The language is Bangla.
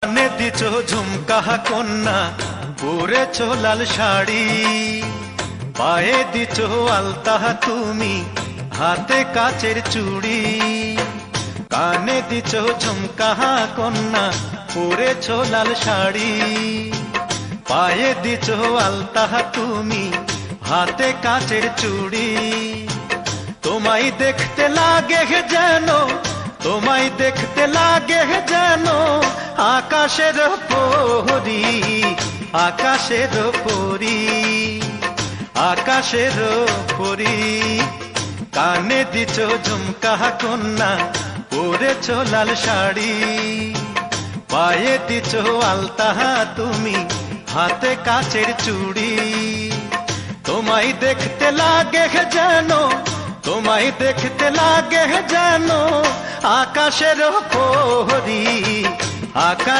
কানে দিছো ঝুমকা কন্যা, পরেছো লাল শাড়ি, পায়ে দিছো আলতা তুমি, হাতে কাচের চুড়ি। কানে দিছো ঝুমকা কন্যা, পরেছো লাল শাড়ি, পায়ে দিছো আলতা তুমি, হাতে কাচের চুড়ি। তোমায় দেখতে লাগে যেন, তোমায় দেখতে লাগে যেন আকাশের পরী, আকাশের পরী, আকাশের পরী। কানে দিছো ঝুমকা কন্যা, পরেছো লাল শাড়ি, পায়ে দিছো আলতা তুমি, হাতে কাচের চুড়ি। তোমায় দেখতে লাগে যেন, তোমায় দেখতে লাগে যেন আকাশের পরী, আকাশ